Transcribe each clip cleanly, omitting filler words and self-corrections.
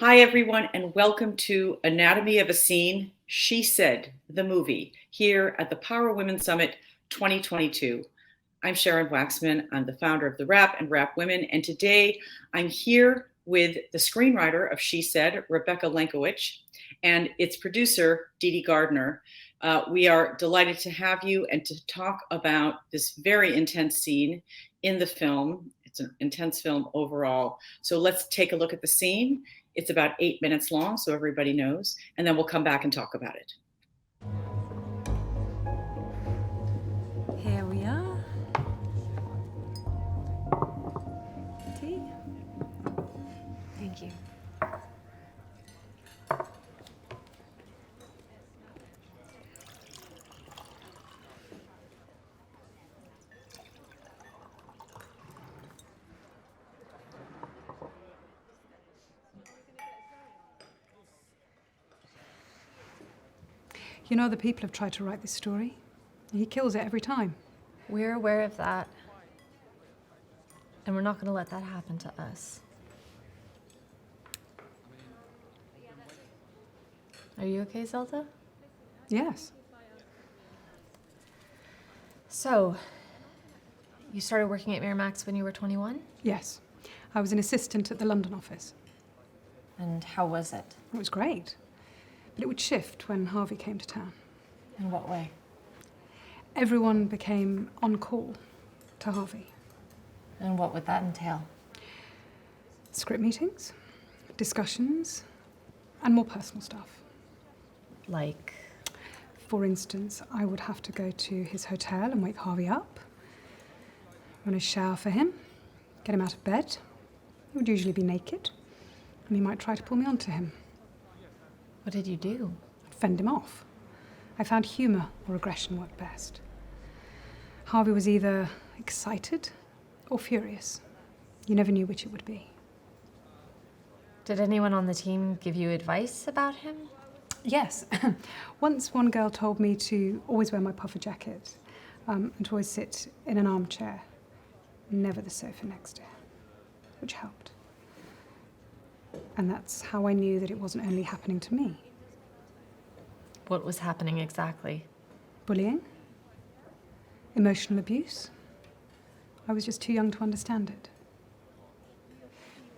Hi, everyone, and welcome to Anatomy of a Scene, She Said, the movie, here at the Power Women Summit 2022. I'm Sharon Waxman. I'm the founder of TheWrap and Wrap Women, and today I'm here with the screenwriter of She Said, Rebecca Lenkiewicz, and its producer, Dede Garner. We are delighted to have you and to talk about this very intense scene in the film. It's an intense film overall. So let's take a look at the scene. It's about 8 minutes long, so everybody knows, and then we'll come back and talk about it. Here we are. Tea? Thank you. You know, the people have tried to write this story. He kills it every time. We're aware of that. And we're not going to let that happen to us. Are you okay, Zelda? Yes. So, you started working at Miramax when you were 21? Yes. I was an assistant at the London office. And how was it? It was great. But it would shift when Harvey came to town. In what way? Everyone became on call to Harvey. And what would that entail? Script meetings, discussions, and more personal stuff. Like? For instance, I would have to go to his hotel and wake Harvey up, run a shower for him, get him out of bed. He would usually be naked, and he might try to pull me onto him. What did you do? I'd fend him off. I found humour or aggression worked best. Harvey was either excited or furious. You never knew which it would be. Did anyone on the team give you advice about him? Yes. Once one girl told me to always wear my puffer jacket and to always sit in an armchair, never the sofa next to him, which helped. And that's how I knew that it wasn't only happening to me. What was happening exactly? Bullying, emotional abuse. I was just too young to understand it.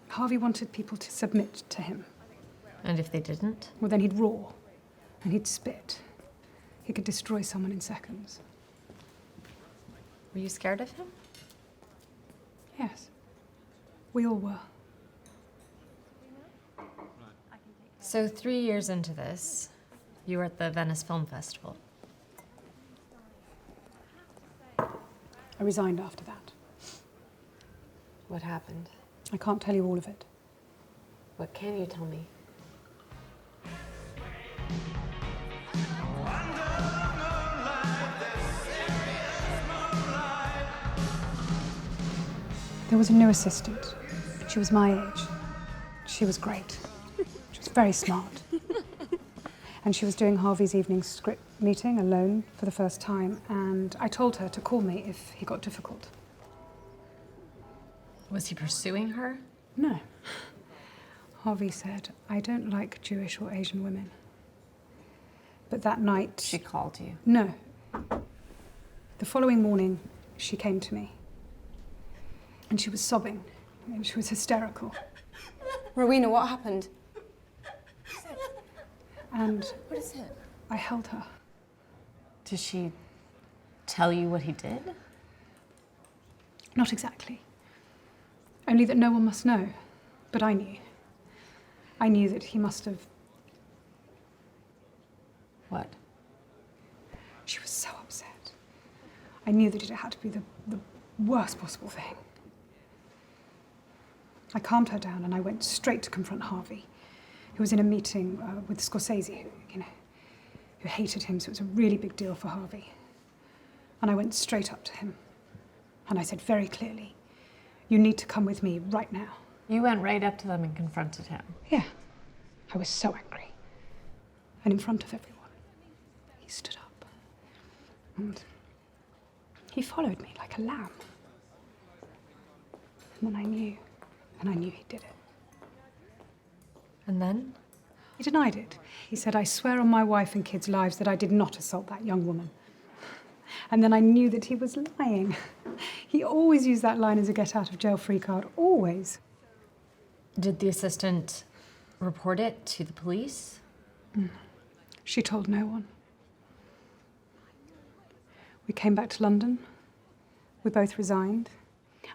Harvey wanted people to submit to him. And if they didn't? Well, then he'd roar and he'd spit. He could destroy someone in seconds. Were you scared of him? Yes, we all were. So 3 years into this, you were at the Venice Film Festival. I resigned after that. What happened? I can't tell you all of it. What can you tell me? There was a new assistant. She was my age. She was great. She was very smart. And she was doing Harvey's evening script meeting alone for the first time, and I told her to call me if he got difficult. Was he pursuing her? No. Harvey said, I don't like Jewish or Asian women. But that night... She called you. No. The following morning, she came to me. And she was sobbing, and she was hysterical. Rowena, what happened? And What is it? I held her. Did she tell you what he did? Not exactly. Only that no one must know. But I knew. I knew that he must have... What? She was so upset. I knew that it had to be the worst possible thing. I calmed her down and I went straight to confront Harvey, who was in a meeting with Scorsese, who hated him, so it was a really big deal for Harvey. And I went straight up to him. And I said very clearly, you need to come with me right now. You went right up to them and confronted him. Yeah. I was so angry. And in front of everyone, he stood up. And he followed me like a lamb. And then I knew he did it. And then? He denied it. He said, "I swear on my wife and kids' lives that I did not assault that young woman." And then I knew that he was lying. He always used that line as a get-out-of-jail-free card, always. Did the assistant report it to the police? She told no one. We came back to London. We both resigned.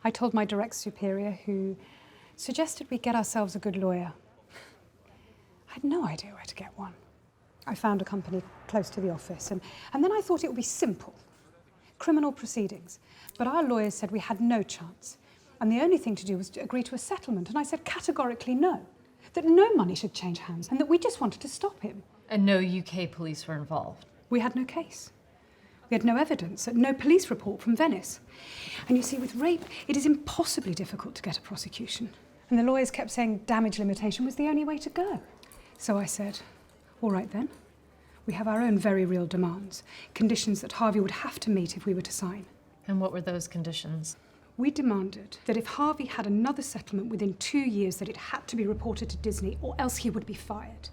I told my direct superior, who suggested we get ourselves a good lawyer. I had no idea where to get one. I found a company close to the office, and then I thought it would be simple. Criminal proceedings. But our lawyers said we had no chance. And the only thing to do was to agree to a settlement. And I said categorically no. That no money should change hands, and that we just wanted to stop him. And no UK police were involved? We had no case. We had no evidence, no police report from Venice. And you see, with rape, it is impossibly difficult to get a prosecution. And the lawyers kept saying damage limitation was the only way to go. So I said, all right then. We have our own very real demands, conditions that Harvey would have to meet if we were to sign. And what were those conditions? We demanded that if Harvey had another settlement within 2 years, that it had to be reported to Disney, or else he would be fired.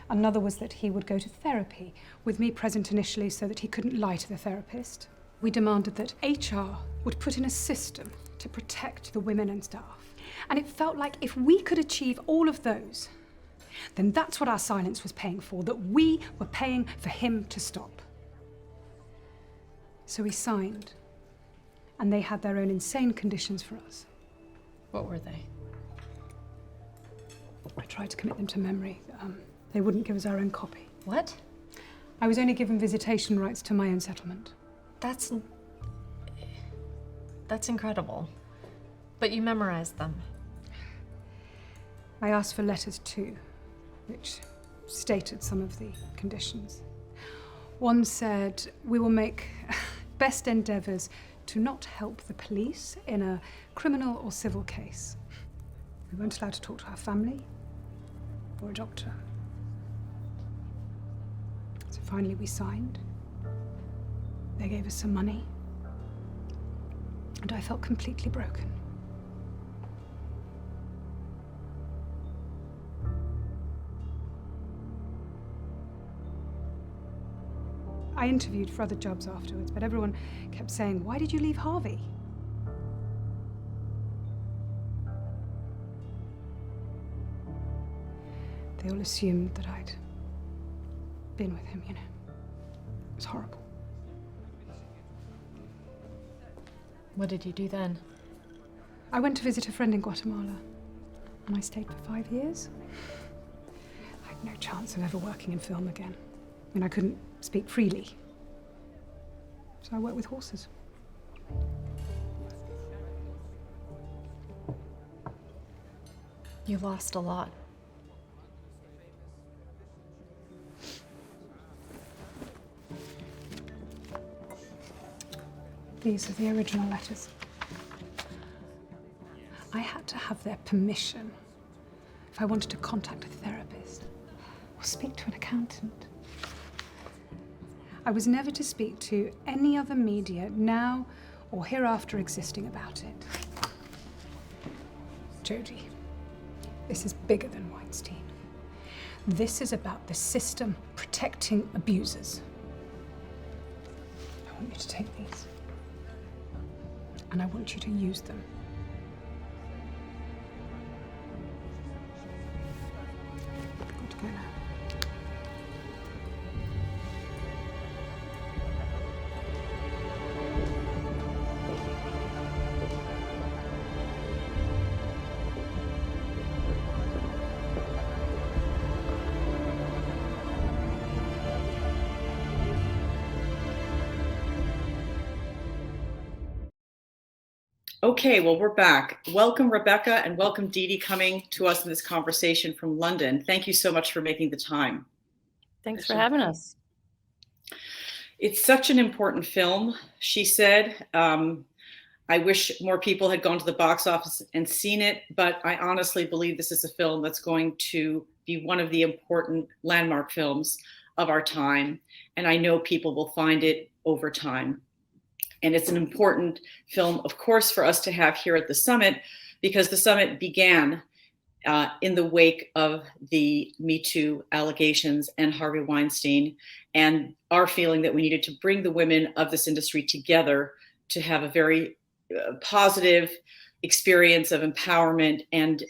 Another was that he would go to therapy, with me present initially so that he couldn't lie to the therapist. We demanded that HR would put in a system to protect the women and staff. And it felt like if we could achieve all of those, then that's what our silence was paying for, that we were paying for him to stop. So we signed, and they had their own insane conditions for us. What were they? I tried to commit them to memory. They wouldn't give us our own copy. What? I was only given visitation rights to my own settlement. That's incredible. But you memorized them. I asked for letters too, which stated some of the conditions. One said, we will make best endeavours to not help the police in a criminal or civil case. We weren't allowed to talk to our family or a doctor. So finally we signed. They gave us some money. And I felt completely broken. I interviewed for other jobs afterwards, but everyone kept saying, "Why did you leave Harvey?" They all assumed that I'd been with him, you know. It was horrible. What did you do then? I went to visit a friend in Guatemala, and I stayed for 5 years. I had no chance of ever working in film again. I mean, I couldn't speak freely. So I worked with horses. You lost a lot. These are the original letters. I had to have their permission if I wanted to contact a therapist or speak to an accountant. I was never to speak to any other media now or hereafter existing about it. Jodie, this is bigger than Weinstein. This is about the system protecting abusers. I want you to take these. And I want you to use them. I've got to go now. Okay, well, we're back. Welcome, Rebecca, and welcome, Dede, coming to us in this conversation from London. Thank you so much for making the time. Thanks for having us. It's such an important film, she said. I wish more people had gone to the box office and seen it, but I honestly believe this is a film that's going to be one of the important landmark films of our time, and I know people will find it over time. And it's an important film, of course, for us to have here at the summit, because the summit began in the wake of the Me Too allegations and Harvey Weinstein, and our feeling that we needed to bring the women of this industry together to have a very positive experience of empowerment and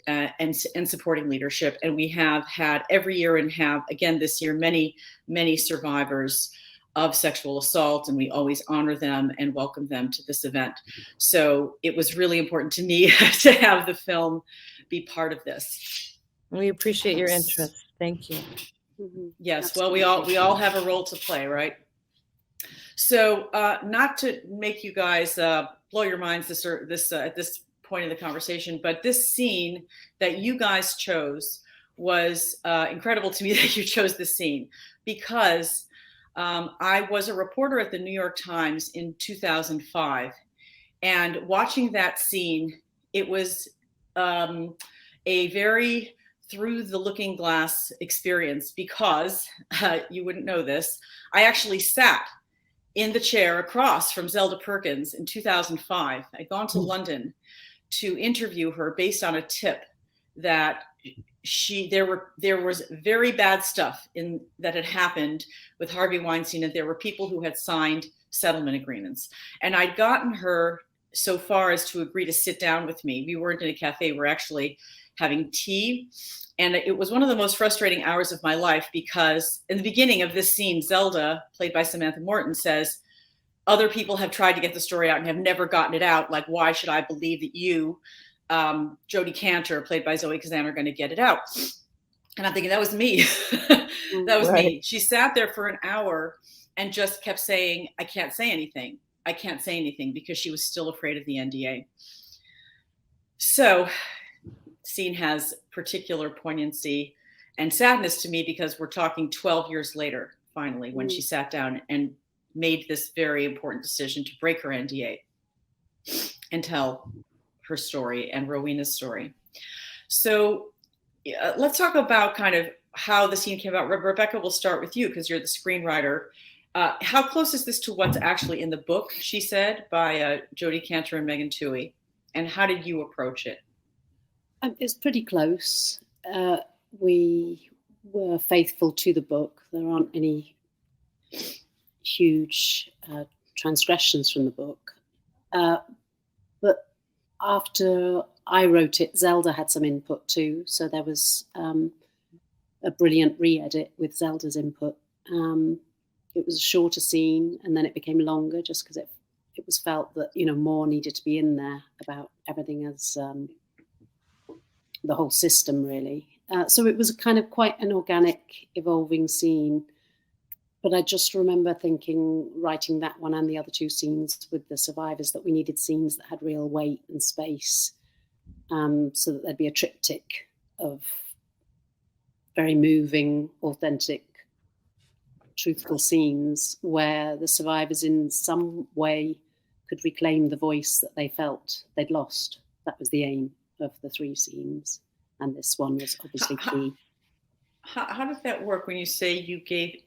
supporting leadership. And we have had every year, and have again this year, many survivors of sexual assault, and we always honor them and welcome them to this event. So it was really important to me to have the film be part of this. We appreciate your interest. Thank you. Yes, well, we all have a role to play, right? So not to make you guys blow your minds at this point in the conversation, but this scene that you guys chose was incredible to me that you chose this scene, because I was a reporter at the New York Times in 2005, and watching that scene, it was a very through the looking glass experience, because you wouldn't know this, I actually sat in the chair across from Zelda Perkins in 2005. I'd gone to London to interview her based on a tip that there was very bad stuff that had happened with Harvey Weinstein, and there were people who had signed settlement agreements. And I'd gotten her so far as to agree to sit down with me. We weren't in a cafe, we're actually having tea. And it was one of the most frustrating hours of my life, because in the beginning of this scene, Zelda, played by Samantha Morton, says, other people have tried to get the story out and have never gotten it out. Like, why should I believe that you, Jodie Cantor, played by Zoe Kazan, are going to get it out? And I'm thinking, that was me. That was me. She sat there for an hour and just kept saying, I can't say anything. I can't say anything, because she was still afraid of the NDA. So scene has particular poignancy and sadness to me, because we're talking 12 years later, finally, when she sat down and made this very important decision to break her NDA and tell her story and Rowena's story. So let's talk about kind of how the scene came about. Rebecca, we'll start with you, because you're the screenwriter. How close is this to what's actually in the book, She Said, by Jodie Cantor and Megan Twohey? And how did you approach it? It's pretty close. We were faithful to the book. There aren't any huge transgressions from the book. But after I wrote it, Zelda had some input too. So there was a brilliant re-edit with Zelda's input. It was a shorter scene, and then it became longer just because it was felt that, more needed to be in there about everything as the whole system, really. So it was kind of quite an organic, evolving scene. But I just remember thinking, writing that one and the other two scenes with the survivors, that we needed scenes that had real weight and space, so that there'd be a triptych of very moving, authentic, truthful scenes where the survivors in some way could reclaim the voice that they felt they'd lost. That was the aim of the three scenes, and this one was obviously key. How does that work when you say you gave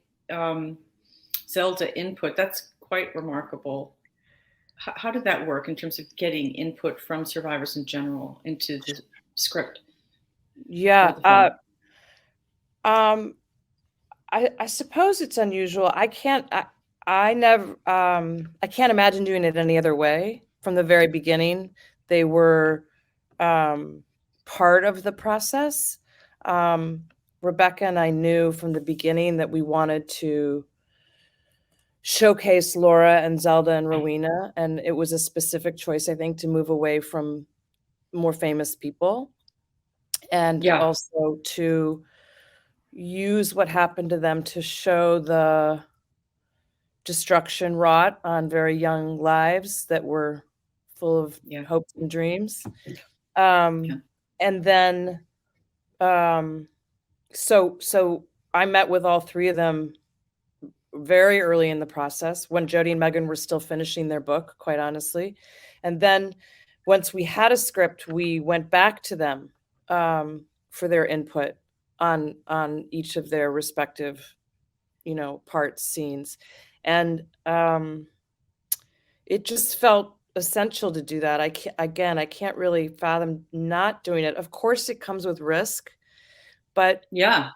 Zelda input? That's quite remarkable. How did that work in terms of getting input from survivors in general into the script? Yeah, I suppose it's unusual. I can't imagine doing it any other way. From the very beginning, they were part of the process. Rebecca and I knew from the beginning that we wanted to showcase Laura and Zelda and Rowena, and it was a specific choice, I think, to move away from more famous people, and also to use what happened to them to show the destruction wrought on very young lives that were full of hopes and dreams. And then, so I met with all three of them very early in the process, when Jodie and Megan were still finishing their book, quite honestly. And then once we had a script, we went back to them for their input on each of their respective, parts, scenes. And it just felt essential to do that. I can't really fathom not doing it. Of course, it comes with risk, but yeah,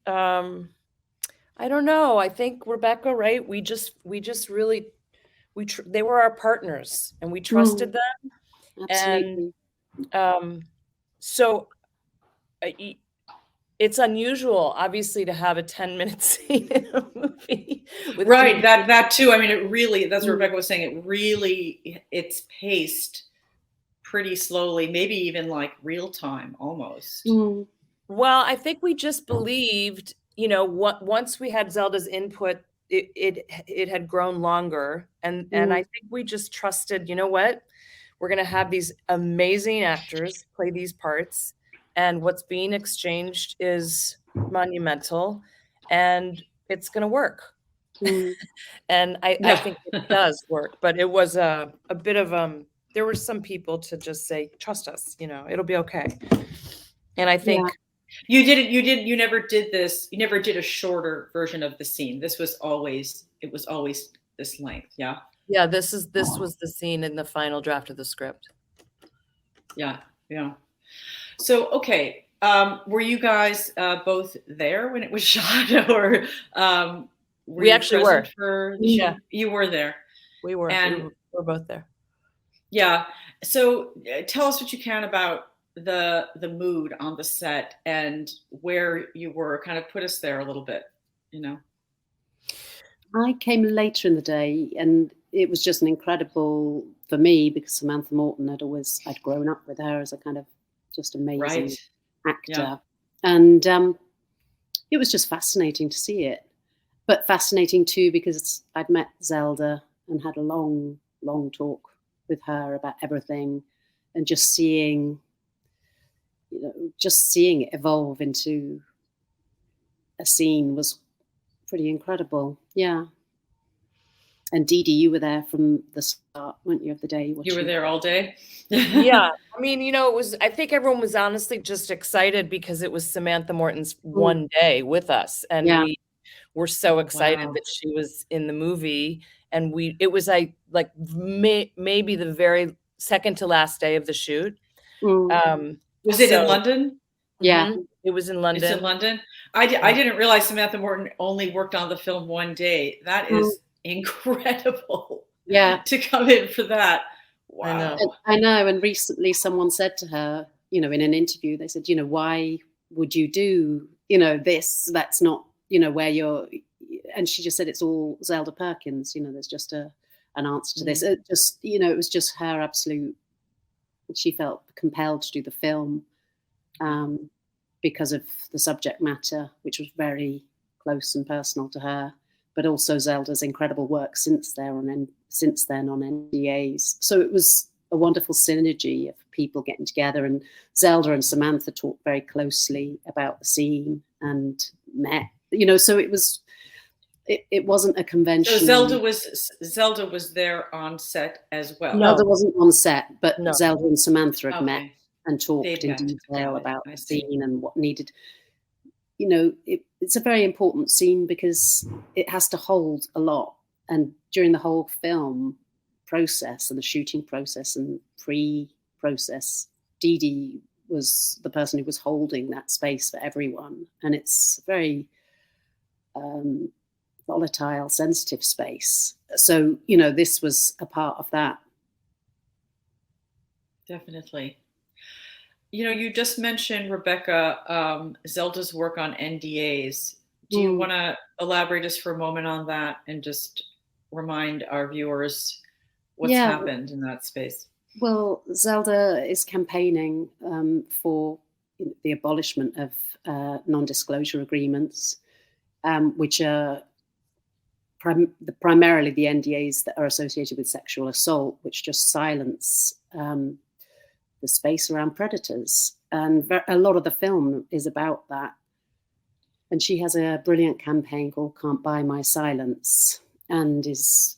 I don't know. I think Rebecca, right? We just really they were our partners, and we trusted them, Absolutely. and so it's unusual, obviously, to have a 10-minute scene in a movie. Right. That too. I mean, it really, that's what Rebecca was saying. It's paced pretty slowly, maybe even like real time almost. Well, I think we just believed, once we had Zelda's input, it had grown longer. And I think we just trusted, you know what? We're going to have these amazing actors play these parts. And what's being exchanged is monumental, and it's going to work. And I think it does work, but it was a bit of, there were some people to just say, trust us, it'll be okay. And I think you never did this. You never did a shorter version of the scene. It was always this length. Yeah. Yeah. This was the scene in the final draft of the script. Yeah. Yeah. So, okay. Were you guys both there when it was shot, or we actually were? Yeah, you were there. We were. And we were both there. Yeah. So, tell us what you can about the mood on the set and where you were. Kind of put us there a little bit. I came later in the day, and it was just an incredible for me because Samantha Morton I'd grown up with her as a kind of just amazing actor. Yeah. And it was just fascinating to see it, but fascinating too because I'd met Zelda and had a long, long talk with her about everything, and just seeing it evolve into a scene was pretty incredible. Yeah. And Dede, you were there from the start, weren't you, of the day? You were there all day? Yeah. I mean, I think everyone was honestly just excited because it was Samantha Morton's one day with us. And we were so excited that she was in the movie. And it was maybe the very second to last day of the shoot. Was it in London? Yeah. It was in London. It's in London? I didn't realize Samantha Morton only worked on the film one day. That is incredible. Yeah. To come in for that. Wow. I know. And recently someone said to her, in an interview, they said, why would you do, this? That's not, where you're. And she just said, it's all Zelda Perkins. There's just an answer to this. It just, it was just her absolute. She felt compelled to do the film because of the subject matter, which was very close and personal to her, but also Zelda's incredible work since then on NDAs. So it was a wonderful synergy of people getting together, and Zelda and Samantha talked very closely about the scene and met. So it wasn't a convention. So Zelda was there on set as well. No, Zelda wasn't on set, but Zelda and Samantha had met and talked in detail about the scene and what needed. It's a very important scene because it has to hold a lot. And during the whole film process and the shooting process and pre-process, Dede was the person who was holding that space for everyone. And it's a very volatile, sensitive space. So, this was a part of that. Definitely. You just mentioned, Rebecca, Zelda's work on NDAs. Do you want to elaborate just for a moment on that and just remind our viewers what's happened in that space? Well, Zelda is campaigning for the abolishment of non-disclosure agreements, which are primarily the NDAs that are associated with sexual assault, which just silence the space around predators. And a lot of the film is about that. And she has a brilliant campaign called Can't Buy My Silence, and is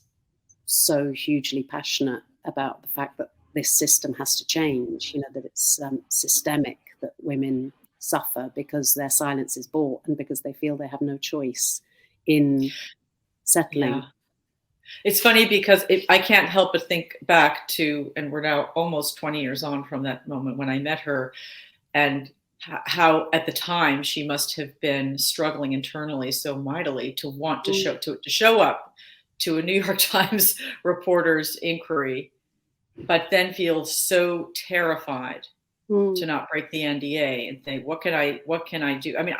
so hugely passionate about the fact that this system has to change, that it's systemic, that women suffer because their silence is bought and because they feel they have no choice in settling. It's funny because I can't help but think back to, and we're now almost 20 years on from that moment when I met her, and how at the time she must have been struggling internally so mightily to want to show up to a New York Times reporter's inquiry, but then feel so terrified to not break the NDA and think, what can I do? I mean,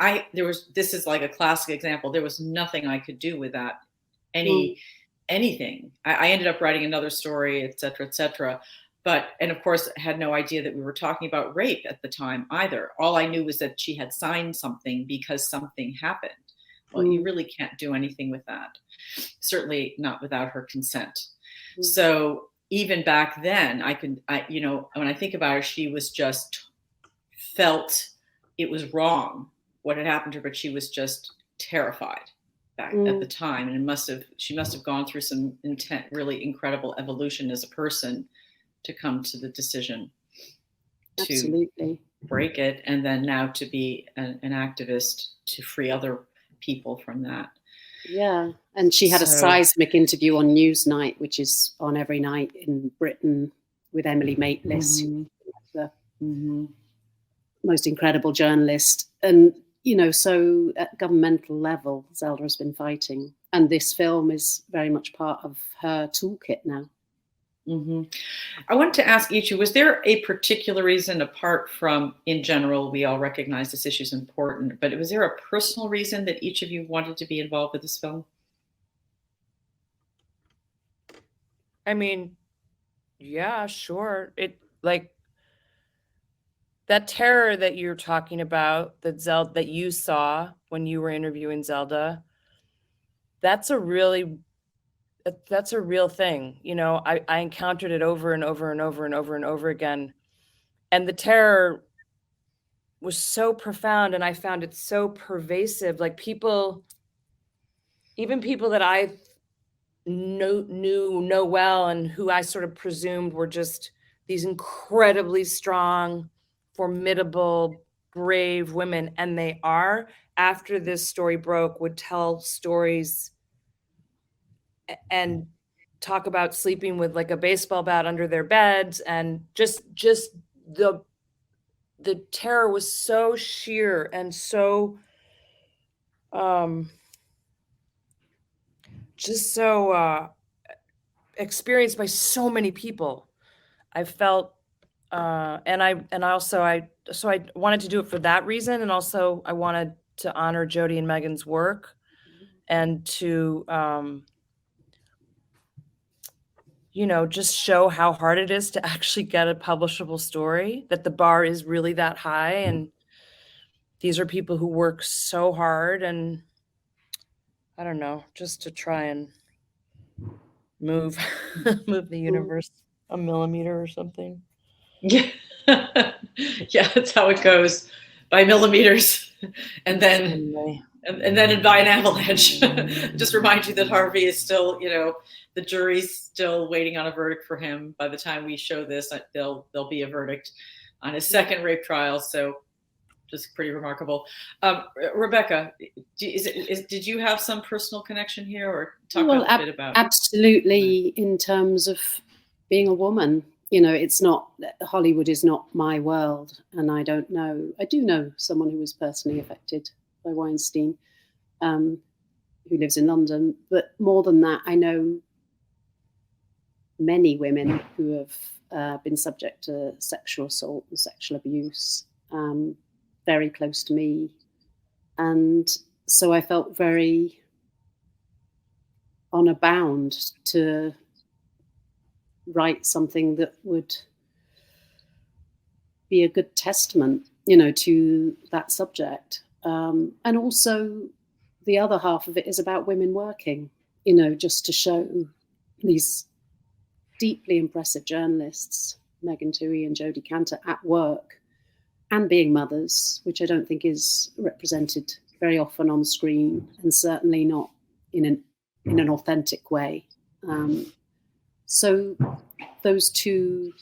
this is like a classic example. There was nothing I could do with that, anything. I ended up writing another story, et cetera, and of course had no idea that we were talking about rape at the time either. All I knew was that she had signed something because something happened. Well, you really can't do anything with that. Certainly not without her consent. So even back then, when I think about her, she was just felt it was wrong what had happened to her, but she was just terrified back at the time. And she must have gone through some really incredible evolution as a person to come to the decision to break it, and then now to be an activist to free other people from that. Yeah, and she had a seismic interview on Newsnight, which is on every night in Britain, with Emily Maitlis, the most incredible journalist. And, so at governmental level, Zelda has been fighting. And this film is very much part of her toolkit now. I wanted to ask each of you, was there a particular reason, apart from, in general, we all recognize this issue is important, but was there a personal reason that each of you wanted to be involved with this film? I mean, yeah, sure. That terror that you're talking about, that you saw when you were interviewing Zelda, that's a real thing. I encountered it over and over and over and over and over again. And the terror was so profound, and I found it so pervasive. Like even people that I know well, and who I sort of presumed were just these incredibly strong, formidable, brave women. And they are, after this story broke, would tell stories and talk about sleeping with like a baseball bat under their beds, and just the terror was so sheer and so just so experienced by so many people. I felt and I wanted to do it for that reason, and also I wanted to honor Jodi and Megan's work, and to just show how hard it is to actually get a publishable story, that the bar is really that high. And these are people who work so hard, and I don't know, just to try and move the universe a millimeter or something. Yeah. Yeah, that's how it goes, by millimeters. And then by an avalanche. Just remind you that Harvey is still, the jury's still waiting on a verdict for him. By the time we show this, there'll be a verdict on his second rape trial. So just pretty remarkable. Rebecca, did you have some personal connection here, or talk a bit about? Absolutely, in terms of being a woman. It's not, Hollywood is not my world, and I do know someone who was personally affected by Weinstein, who lives in London. But more than that, I know many women who have been subject to sexual assault and sexual abuse, very close to me. And so I felt very honor bound to write something that would be a good testament, to that subject. And also the other half of it is about women working, just to show these deeply impressive journalists, Megan Twohey and Jodi Kantor, at work and being mothers, which I don't think is represented very often on screen, and certainly not in an authentic way. So those two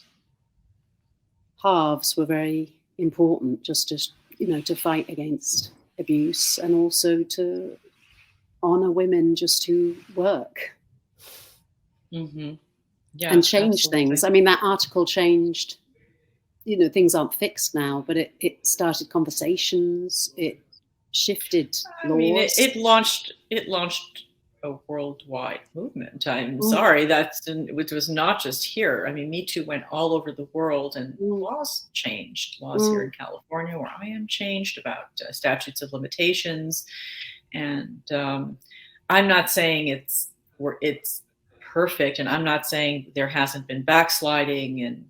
halves were very important, just to fight against abuse, and also to honor women just who work. Mm-hmm. Yeah, and change absolutely. things. I mean, that article changed, things aren't fixed now, but it started conversations, it shifted laws. I mean, it launched a worldwide movement. I'm sorry, it was not just here. I mean, Me Too went all over the world, and laws changed. Laws here in California, where I am, changed about statutes of limitations. And I'm not saying it's perfect, and I'm not saying there hasn't been backsliding,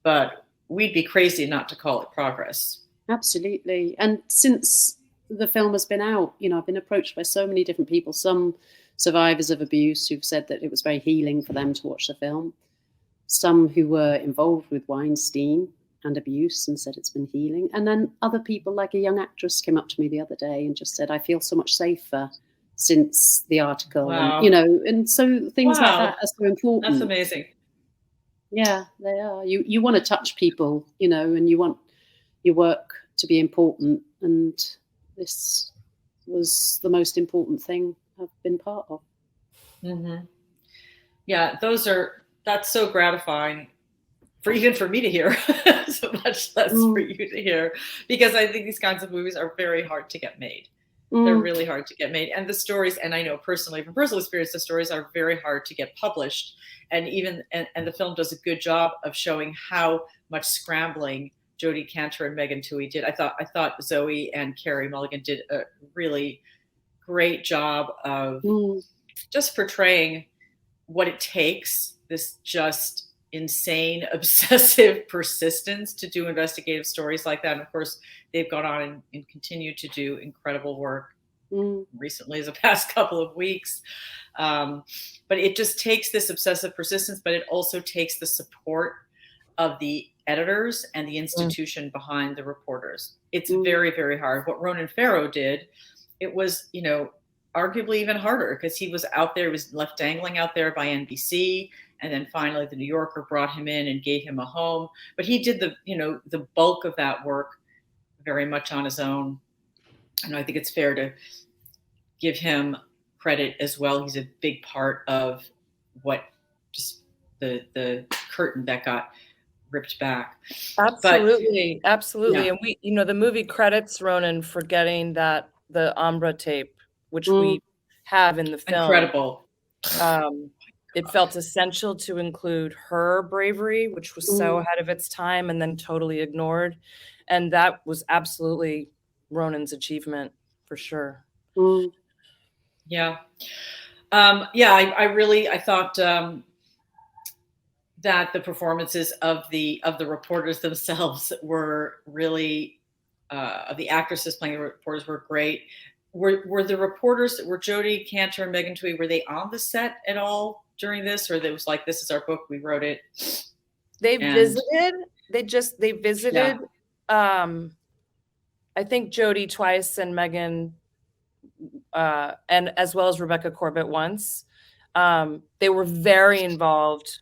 but we'd be crazy not to call it progress. Absolutely. And since the film has been out, I've been approached by so many different people, some survivors of abuse who've said that it was very healing for them to watch the film, some who were involved with Weinstein and abuse and said it's been healing. And then other people, like a young actress, came up to me the other day and just said, I feel so much safer since the article. Wow. And so things like that are so important. That's amazing. Yeah, they are. You want to touch people, and you want your work to be important. And this was the most important thing I've been part of. Mm-hmm. Yeah, that's so gratifying even for me to hear, so much less for you to hear, because I think these kinds of movies are very hard to get made. They're really hard to get made. And the stories, and I know personally from personal experience, the stories are very hard to get published. And the film does a good job of showing how much scrambling Jodi Kantor and Megan Twohey did. I thought Zoe and Carey Mulligan did a really great job of just portraying what it takes, this just insane, obsessive persistence to do investigative stories like that. And of course, they've gone on and continue to do incredible work recently, as the past couple of weeks. But it just takes this obsessive persistence, but it also takes the support of the editors and the institution behind the reporters. It's very, very hard. What Ronan Farrow did, it was, arguably even harder, because he was out there, he was left dangling out there by NBC. And then finally the New Yorker brought him in and gave him a home. But he did the bulk of that work very much on his own. And I think it's fair to give him credit as well. He's a big part of what just the curtain that got ripped back. Absolutely. Absolutely. Yeah. And we, the movie credits Ronan for getting the Umbra tape, which we have in the film. Incredible. It felt essential to include her bravery, which was so ahead of its time and then totally ignored. And that was absolutely Ronan's achievement for sure. Yeah. I thought that the performances of the reporters themselves were really, of the actresses playing the reporters were great. Were the reporters, were Jodi Kantor and Megan Twohey, were they on the set at all during this, or it was like, this is our book, we wrote it? They visited. Yeah. I think Jodi twice and Megan, and as well as Rebecca Corbett once. They were very involved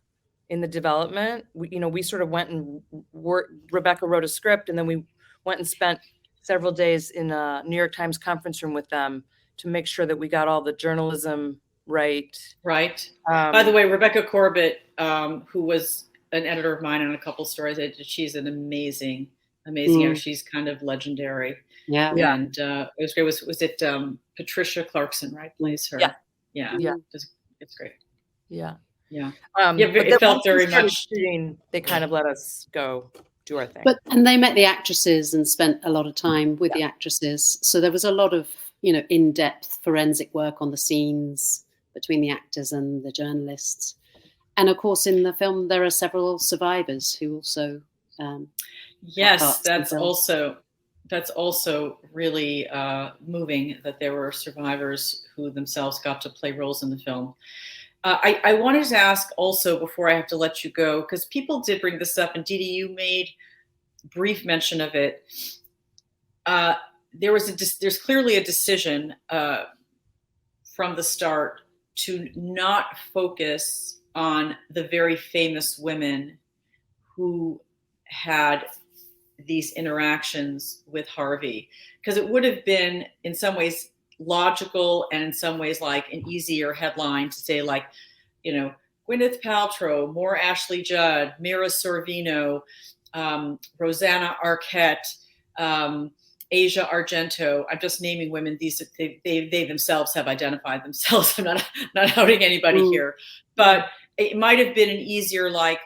in the development. We sort of went and Rebecca wrote a script, and then we went and spent several days in a New York Times conference room with them to make sure that we got all the journalism right. Right. By the way, Rebecca Corbett, who was an editor of mine on a couple stories, she's an amazing editor. She's kind of legendary. Yeah. And it was great. Was it Patricia Clarkson, right? Plays her. Yeah. It's great. Yeah. Yeah. But it felt very much. They kind of let us go do our thing. And they met the actresses and spent a lot of time with the actresses. So there was a lot of, in-depth forensic work on the scenes between the actors and the journalists. And of course, in the film, there are several survivors who also. Yes, that's also really moving that there were survivors who themselves got to play roles in the film. I wanted to ask also, before I have to let you go, because people did bring this up, and Dede, you made brief mention of it. There's clearly a decision from the start to not focus on the very famous women who had these interactions with Harvey, because it would have been in some ways logical and in some ways like an easier headline to say, like, you know, Gwyneth Paltrow, more Ashley Judd, Mira Sorvino, Rosanna Arquette, Asia Argento. I'm just naming women. They themselves have identified themselves. I'm not outing anybody here, but it might have been an easier, like,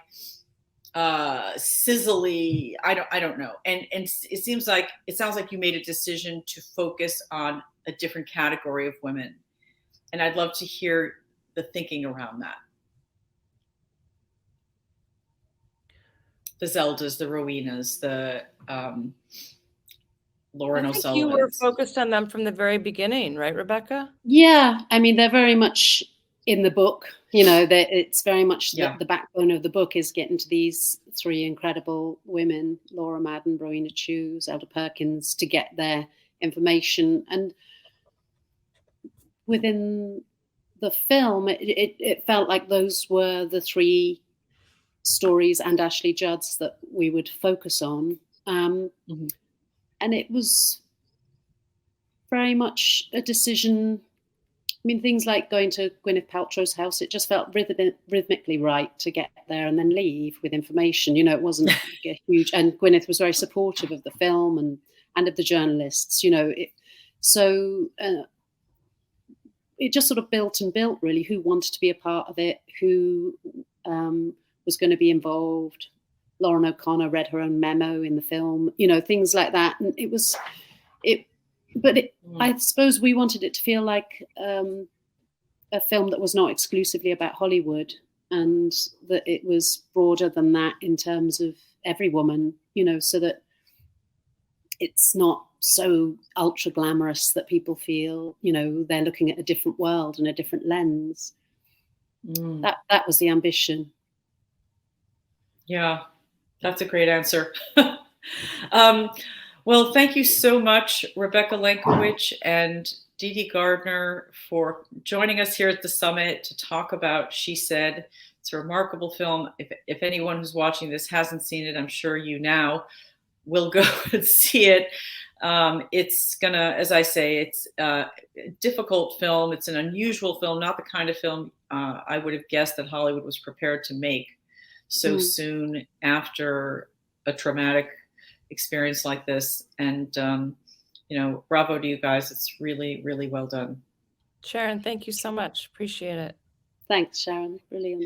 sizzly. I don't know. And it sounds like you made a decision to focus on a different category of women, and I'd love to hear the thinking around that. The Zeldas, the Rowenas, the Lauren O'Sullivans. You were focused on them from the very beginning, right, Rebecca? Yeah, I mean, they're very much in the book. You know, it's very much the backbone of the book is getting to these three incredible women, Laura Madden, Rowena Chu, Zelda Perkins, to get their information. And within the film, it felt like those were the three stories and Ashley Judd's that we would focus on. And it was very much a decision. I mean, things like going to Gwyneth Paltrow's house, it just felt rhythmically right to get there and then leave with information. You know, it wasn't a huge, and Gwyneth was very supportive of the film and of the journalists, you know. It just sort of built and built, really, who wanted to be a part of it, who was going to be involved. Lauren O'Connor read her own memo in the film, you know, things like that. And I suppose we wanted it to feel like a film that was not exclusively about Hollywood, and that it was broader than that in terms of every woman, you know, so that it's not so ultra glamorous that people feel, you know, they're looking at a different world and a different lens. That was the ambition. Yeah, that's a great answer. Well, thank you so much, Rebecca Lenkiewicz and Dede Garner, for joining us here at the summit to talk about She Said. It's a remarkable film. If anyone who's watching this hasn't seen it, I'm sure you now will go and see it. It's gonna, as I say, it's a difficult film. It's an unusual film, not the kind of film I would have guessed that Hollywood was prepared to make so soon after a traumatic experience like this. And, you know, bravo to you guys. It's really, really well done. Sharon, thank you so much. Appreciate it. Thanks, Sharon. Brilliant.